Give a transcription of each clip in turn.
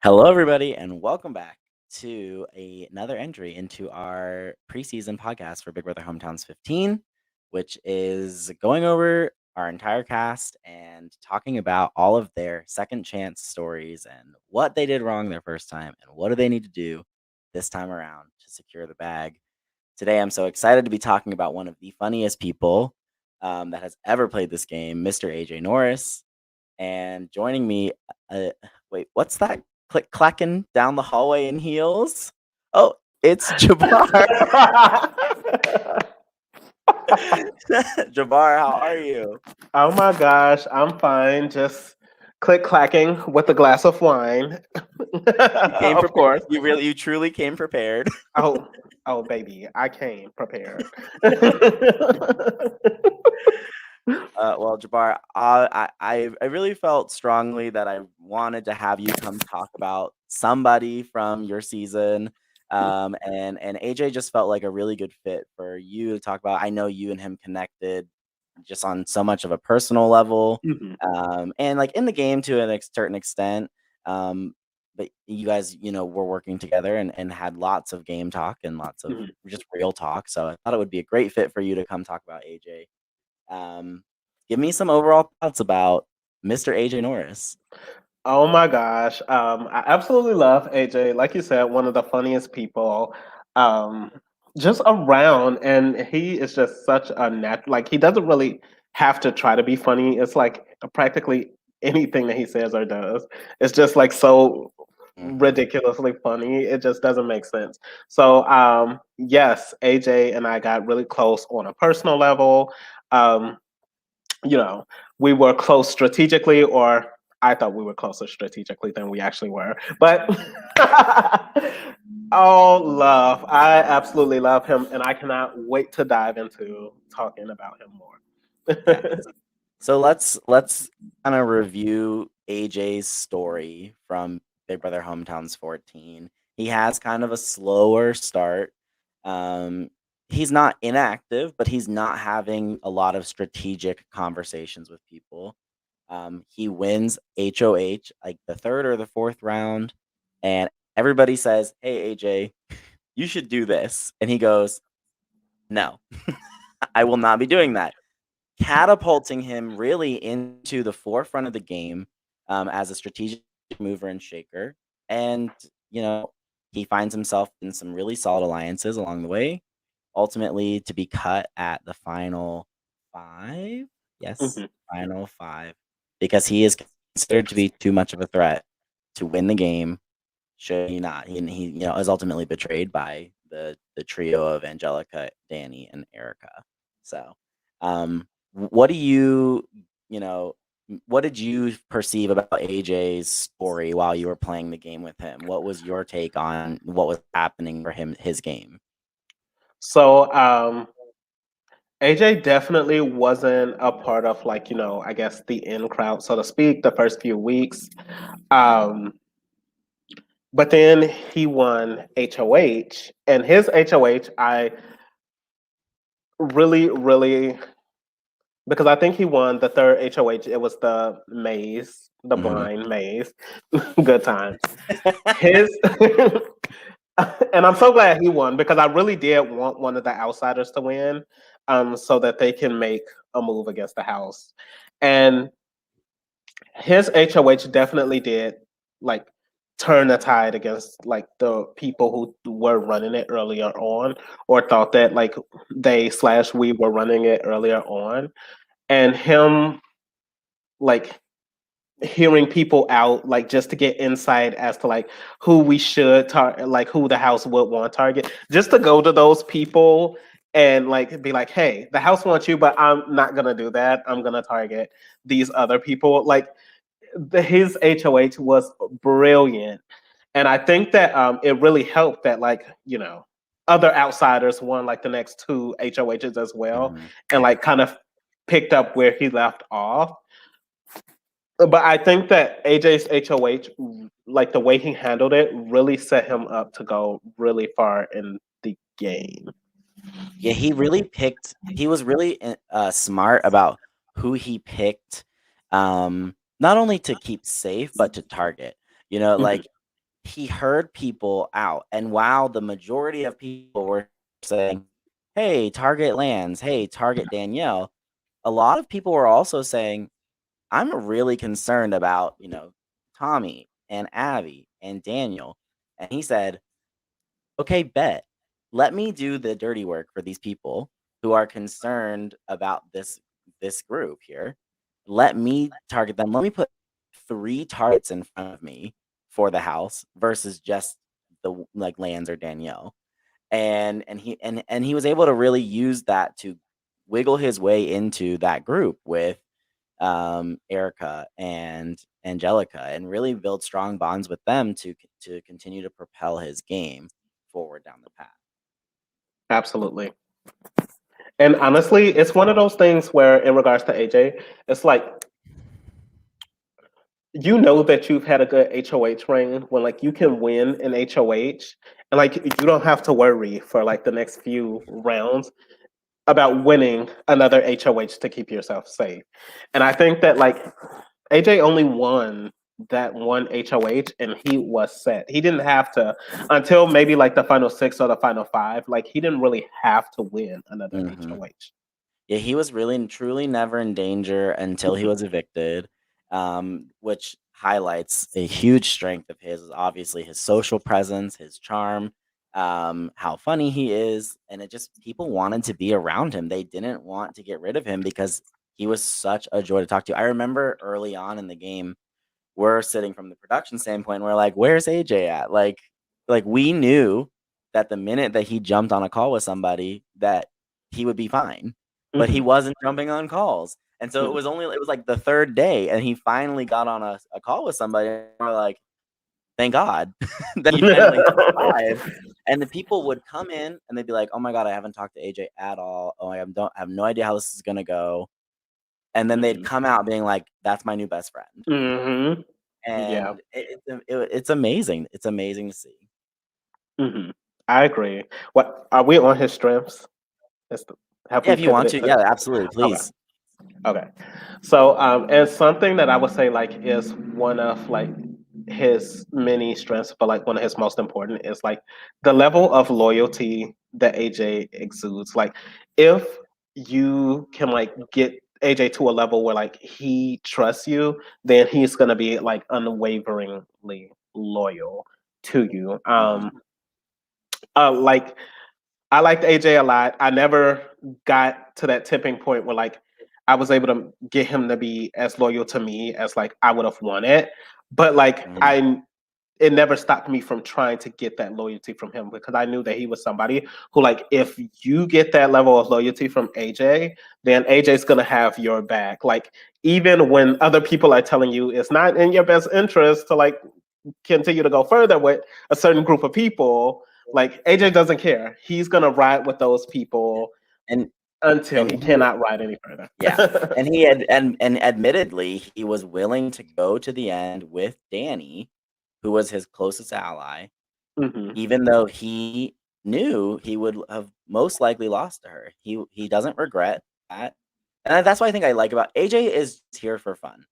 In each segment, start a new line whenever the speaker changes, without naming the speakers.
Hello, everybody, and welcome back to another entry into our preseason podcast for Big Brother Hometowns 15, which is going over our entire cast and talking about all of their second chance stories and what they did wrong their first time and what do they need to do this time around to secure the bag. Today, I'm so excited to be talking about one of the funniest people that has ever played this game, Mr. AJ Norris. And joining me, uh, wait, what's that click clacking down the hallway in heels? Oh, it's Jabbar. Jabbar, how are you?
Oh my gosh, I'm fine. Just click clacking with a glass of wine.
You came
Of
prepared.
course.
You truly came prepared.
Oh, oh, baby, I came prepared.
Well, Jabbar, I really felt strongly that I wanted to have you come talk about somebody from your season. And AJ just felt like a really good fit for you to talk about. I know you and him connected just on so much of a personal level,
Mhm,
and like in the game to a certain extent. But you guys, were working together and had lots of game talk and lots of
mhm.
just real talk. So I thought it would be a great fit for you to come talk about AJ. Um, Give me some overall thoughts about Mr. AJ Norris.
Oh my gosh, I absolutely love AJ. Like you said, one of the funniest people, um, just around, and he is just such a Like he doesn't really have to try to be funny. It's like practically anything that he says or does, it's just like so
Mhm.
ridiculously funny. It just doesn't make sense. So, yes, AJ and I got really close on a personal level. Um, you know, we were close strategically, or I thought we were closer strategically than we actually were. But oh, love. I absolutely love him, and I cannot wait to dive into talking about him
Yes.
more.
So let's kind of review AJ's story from Big Brother Hometowns 14. He has kind of a slower start. Um, he's not inactive, but he's not having a lot of strategic conversations with people. He wins HOH like the third or the fourth round, and everybody says, "Hey AJ, you should do this," and he goes, "No, I will not be doing that," catapulting him really into the forefront of the game as a strategic mover and shaker. And, you know, he finds himself in some really solid alliances along the way, ultimately to be cut at the final five. Yes,
Mhm.
final five, because he is considered to be too much of a threat to win the game. Should he not? He is ultimately betrayed by the trio of Angelica, Danny, and Erica. So, what do you know, what did you perceive about AJ's story while you were playing the game with him? What was your take on what was happening for him, his game?
So, AJ definitely wasn't a part of, like, I guess the in crowd, so to speak, the first few weeks. Um, but then he won HOH, and his HOH, I really, really, because I think he won the third HOH. It was the maze, the
Mhm.
blind maze. Good times. His, and I'm so glad he won because I really did want one of the outsiders to win, so that they can make a move against the house. And his HOH definitely did, like, turn the tide against, like, the people who were running it earlier on, or thought that, like, we were running it earlier on. And him, like, hearing people out, like, just to get insight as to, like, who we should target, like who the house would want to target, just to go to those people and, like, be like, hey, the house wants you, but I'm not gonna do that. I'm gonna target these other people. Like, his HOH was brilliant, and I think that it really helped that, like, other outsiders won, like, the next two HOHs as well,
Mhm.
and, like, kind of picked up where he left off. But I think that AJ's HOH, like, the way he handled it, really set him up to go really far in the game.
Yeah, he was really smart about who he picked, not only to keep safe, but to target. You know,
Mhm.
like he heard people out. And while the majority of people were saying, hey, target Lance, hey, target Danielle, a lot of people were also saying, I'm really concerned about, Tommy and Abby and Daniel. And he said, okay, bet. Let me do the dirty work for these people who are concerned about this group here. Let me target them. Let me put 3 targets in front of me for the house versus just the like Lands or Danielle. And he was able to really use that to wiggle his way into that group with Erica and Angelica, and really build strong bonds with them to continue to propel his game forward down the path.
Absolutely. And honestly, it's one of those things where, in regards to AJ, it's like you know that you've had a good HOH reign when like you can win an HOH and like you don't have to worry for like the next few rounds about winning another HOH to keep yourself safe. And I think that like AJ only won that one HOH and he was set. He didn't have to until maybe like the final 6 or the final 5. Like he didn't really have to win another
Mhm.
HOH.
Yeah, he was really and truly never in danger until he was evicted, which highlights a huge strength of his is obviously his social presence, his charm, how funny he is, and it just people wanted to be around him. They didn't want to get rid of him because he was such a joy to talk to. I remember early on in the game, we're sitting from the production standpoint, we're like, "Where's AJ at?" Like we knew that the minute that he jumped on a call with somebody that he would be fine, but he
Hmm.
wasn't jumping on calls. And so
Hmm.
it was like the 3rd day and he finally got on a call with somebody, and we're like, "Thank God that he finally survived." And the people would come in and they'd be like, "Oh my God, I haven't talked to AJ at all. Oh, I have no idea how this is gonna go." And then they'd
Hmm.
come out being like, "That's my new best friend."
Hmm. Yeah.
And it's amazing. It's amazing to see.
Hmm. I agree. What are we on his strengths? Have
Yeah,
we
if you want
pivoted
to,
to?
yeah, absolutely,
Okay.
please.
Okay. So, and something that I would say like is one of like his many strengths, but like one of his most important is like the level of loyalty that AJ exudes. Like, if you can like get AJ to a level where like he trusts you, then he's gonna be like unwaveringly loyal to you.
Mhm,
Like I liked AJ a lot. I never got to that tipping point where like I was able to get him to be as loyal to me as like I would have wanted. But like
mhm,
I it never stopped me from trying to get that loyalty from him because I knew that he was somebody who like if you get that level of loyalty from AJ, then AJ's gonna have your back. Like even when other people are telling you it's not in your best interest to like continue to go further with a certain group of people, like AJ doesn't care. He's gonna ride with those
yeah,
people
and
until
and
he
he
cannot ride any
yeah,
further.
and he had and admittedly, he was willing to go to the end with Danny, who was his closest ally,
Hmm.
even though he knew he would have most likely lost to her. He doesn't regret that, and that's what I think I like about AJ is here for fun.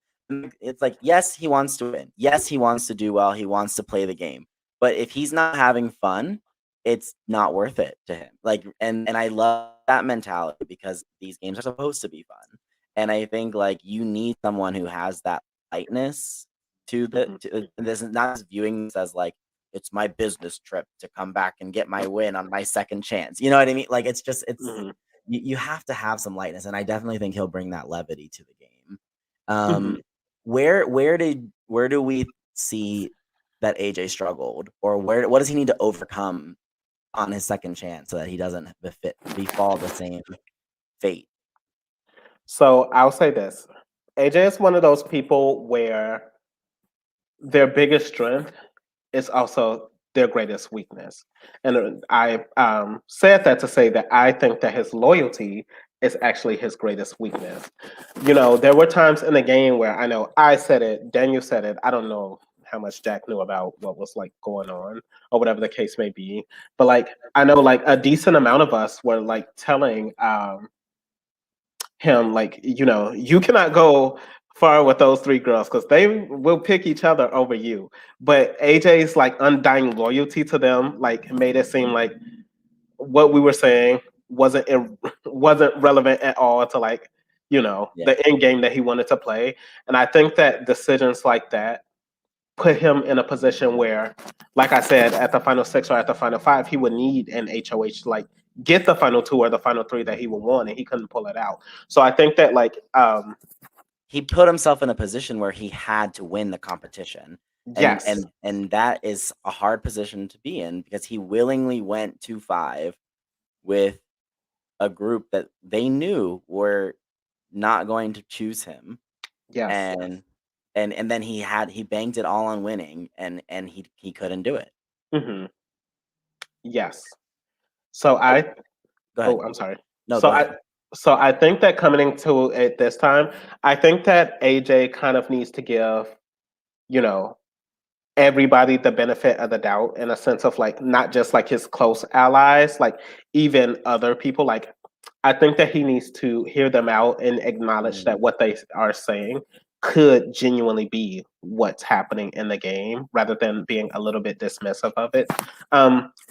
It's like, yes, he wants to win. Yes, he wants to do well. He wants to play the game. But if he's not having fun, it's not worth it to him. Like, and I love that mentality because these games are supposed to be fun. And I think like you need someone who has that lightness
Hmm.
this is not just viewing this as like it's my business trip to come back and get my win on my second chance. You know what I mean? Like it's
Hmm.
you have to have some lightness, and I definitely think he'll bring that levity to the game.
Hmm.
Um, where do we see that AJ struggled, or what does he need to overcome on his second chance so that he doesn't befall the same fate?
So I'll say this: AJ is one of those people where their biggest strength is also their greatest weakness. And I said that to say that I think that his loyalty is actually his greatest weakness. You know, there were times in the game where I know I said it, Daniel said it. I don't know how much Jack knew about what was like going on or whatever the case may be. But like I know like a decent amount of us were like telling him like, you know, you cannot go far with those three girls because they will pick each other over you. But AJ's like undying loyalty to them like made it seem like what we were saying wasn't relevant at all to like
Yeah.
the end game that he wanted to play. And I think that decisions like that put him in a position where, like I said, at the final six or at the final five, he would need an HOH to like get the final two or the final three that he would want, and he couldn't pull it out. So I think that like
He put himself in a position where he had to win the competition. And
yes,
that is a hard position to be in because he willingly went to 5 with a group that they knew were not going to choose him.
yes,
And then he banked it all on winning and he couldn't do it.
hmm yes. So I
Go
Oh,
ahead.
I'm sorry.
No,
So
go
I
ahead.
so I think that coming into it this time, I think that AJ kind of needs to give, you know, everybody the benefit of the doubt in a sense of like not just like his close allies, like even other people. Like I think that he needs to hear them out and acknowledge that
Mm,
what they are saying could genuinely be what's happening in the game rather than being a little bit dismissive of it.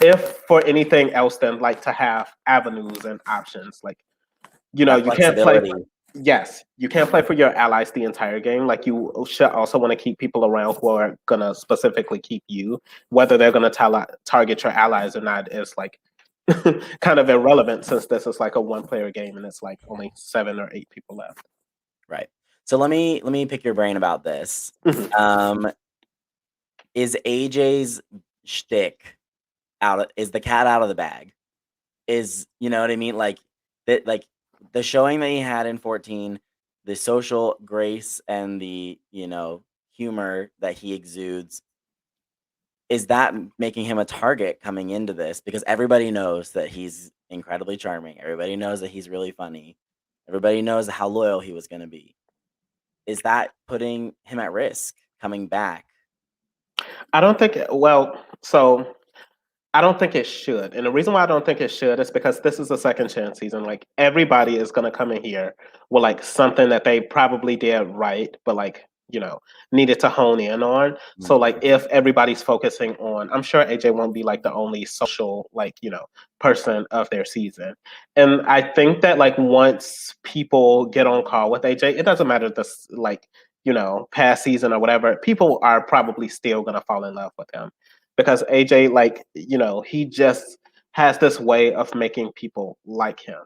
If for anything else than like to have avenues and options, like
that
you can't play
flexibility.
yes, you can't play for your allies the entire game. Like you should also want to keep people around who are gonna specifically keep you. Whether they're gonna target your allies or not is like kind of irrelevant since this is like a one player game and it's like only 7 or 8 people left.
Right. So let me pick your brain about this.
Mhm.
Um, is AJ's shtick is the cat out of the bag? You know what I mean? Like the showing that he had in 14, the social grace and the, humor that he exudes, is that making him a target coming into this? Because everybody knows that he's incredibly charming. Everybody knows that he's really funny. Everybody knows how loyal he was going to be. Is that putting him at risk coming back?
I don't think well, so I don't think it should. And the reason why I don't think it should is because this is a second chance season. Like everybody is gonna come in here with like something that they probably did right, but like, needed to hone in on. So like
Mhm.
if everybody's focusing on, I'm sure AJ won't be like the only social like, person of their season. And I think that like once people get on call with AJ, it doesn't matter this like, past season or whatever, people are probably still gonna fall in love with him because AJ, like, he just has this way of making people like him.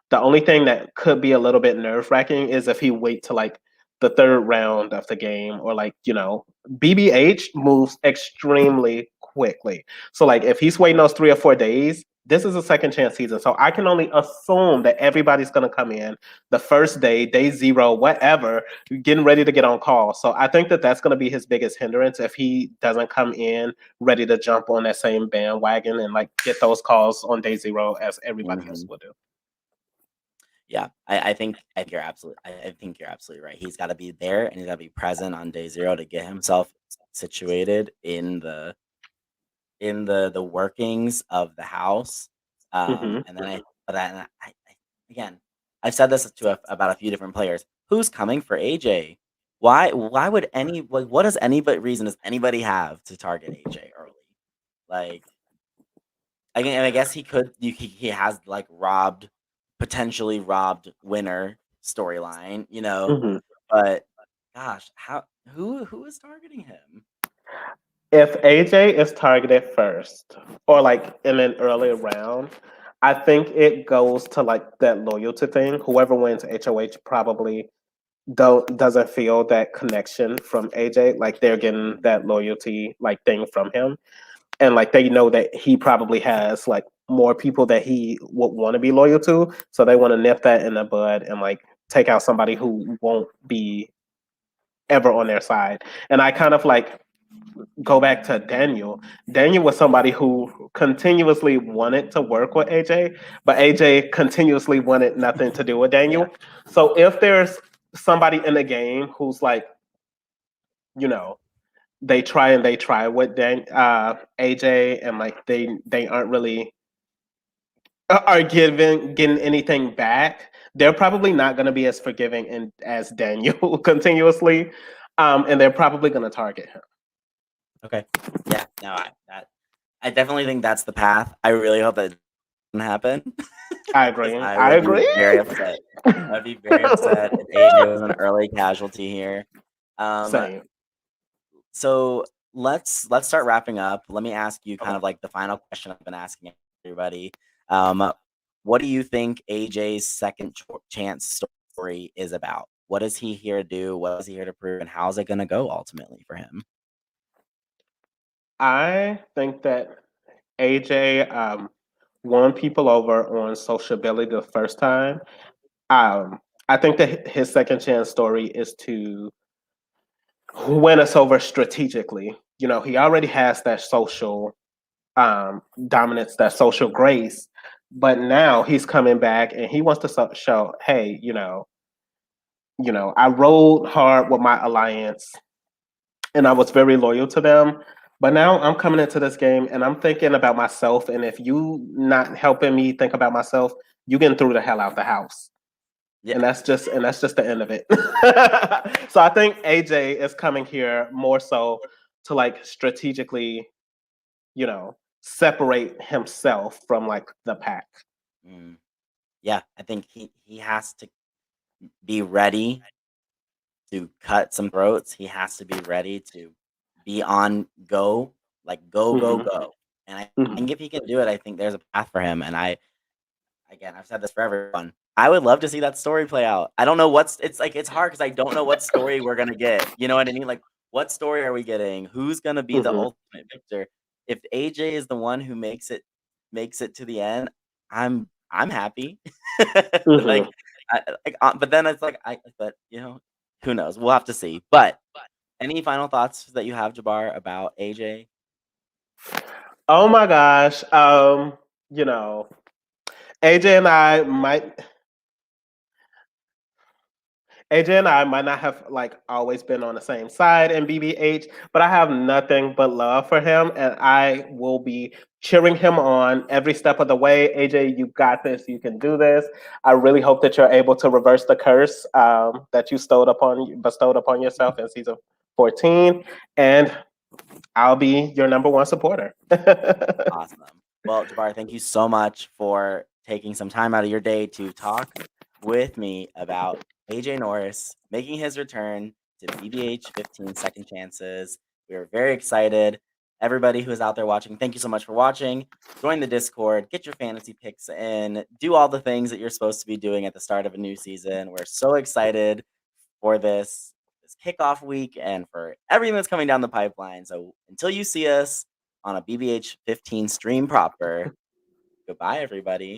The only thing that could be a little bit nerve wracking is if he wait to like the third round of the game or like, BBH moves extremely quickly. So like if he's waiting those 3 or 4 days, this is a second chance season. So I can only assume that everybody's gonna come in the first day, day zero, whatever, getting ready to get on call. So I think that that's going to be his biggest hindrance if he doesn't come in ready to jump on that same bandwagon and like get those calls on day zero as everybody else
Mhm.
will do.
Yeah, I think you're absolutely I think you're absolutely right. He's got to be there and he's got to be present on day 0 to get himself situated in the workings of the house.
Hmm
And then again, I've said this about a few different players. Who's coming for AJ? Why would what does anybody reason does anybody have to target AJ early? Like, I guess he has like potentially robbed winner storyline.
hmm
But gosh, who is targeting him?
If AJ is targeted first or like in an early round, I think it goes to like that loyalty thing. Whoever wins HOH probably doesn't feel that connection from AJ. Like they're getting that loyalty like thing from him. And like they know that he probably has like more people that he would want to be loyal to, so they want to nip that in the bud and like take out somebody who won't be ever on their side. And I kind of like go back to Daniel was somebody who continuously wanted to work with AJ, but AJ continuously wanted nothing to do with
Yeah.
Daniel. So if there's somebody in the game who's like, you know they try with AJ, and like they aren't really are getting anything back. they're probably not going to be as forgiving and as Daniel continuously, and they're probably going to target him.
Okay. Yeah. No, I definitely think that's the path. I really hope that doesn't happen
I
because
agree.
I
I
would be
agree.
very upset. I'd be very upset if AJ was an early casualty here. Um,
Same.
so let's start wrapping up. Let me ask you kind
Okay.
of like the final question I've been asking everybody. What do you think AJ's second chance story is about? What is he here to do? What is he here to prove? And how's it going to go ultimately for him?
I think that AJ won people over on sociability the first time. I think that his second chance story is to win us over strategically. You know, he already has that social dominance, that social grace, but now he's coming back and he wants to show, hey, I rode hard with my alliance and I was very loyal to them. But now I'm coming into this game and I'm thinking about myself. And if you not helping me think about myself, you getting through the hell out the house.
Yeah.
And that's just the end of it. So I think AJ is coming here more so to like strategically, separate himself from like the pack.
Mm. Yeah, I think he has to be ready to cut some throats. He has to be ready to be on go, like go, go,
Hmm.
go. And I
Hmm.
think if he can do it, I think there's a path for him. And again, I've said this for everyone. I would love to see that story play out. I don't know it's hard because I don't know what story we're gonna get. You know what I mean? Like, what story are we getting? Who's gonna be the
Hmm.
ultimate victor? If AJ is the one who makes it to the end, I'm happy.
Hmm.
like, but then it's like but who knows? We'll have to see. But any final thoughts that you have, Jabbar, about AJ?
Oh my gosh. You know, AJ and I might AJ and I might not have like always been on the same side in BBH, but I have nothing but love for him and I will be cheering him on every step of the way. AJ, you got this. You can do this. I really hope that you're able to reverse the curse that you bestowed upon yourself in season 14. And I'll be your number one supporter.
Awesome. Well, Jabbar, thank you so much for taking some time out of your day to talk with me about AJ Norris making his return to BBH 15 Second Chances. We are very excited. Everybody who is out there watching, thank you so much for watching. Join the Discord, get your fantasy picks in, do all the things that you're supposed to be doing at the start of a new season. We're so excited for this kickoff week and for everything that's coming down the pipeline. So until you see us on a BBH 15 stream proper, goodbye, everybody.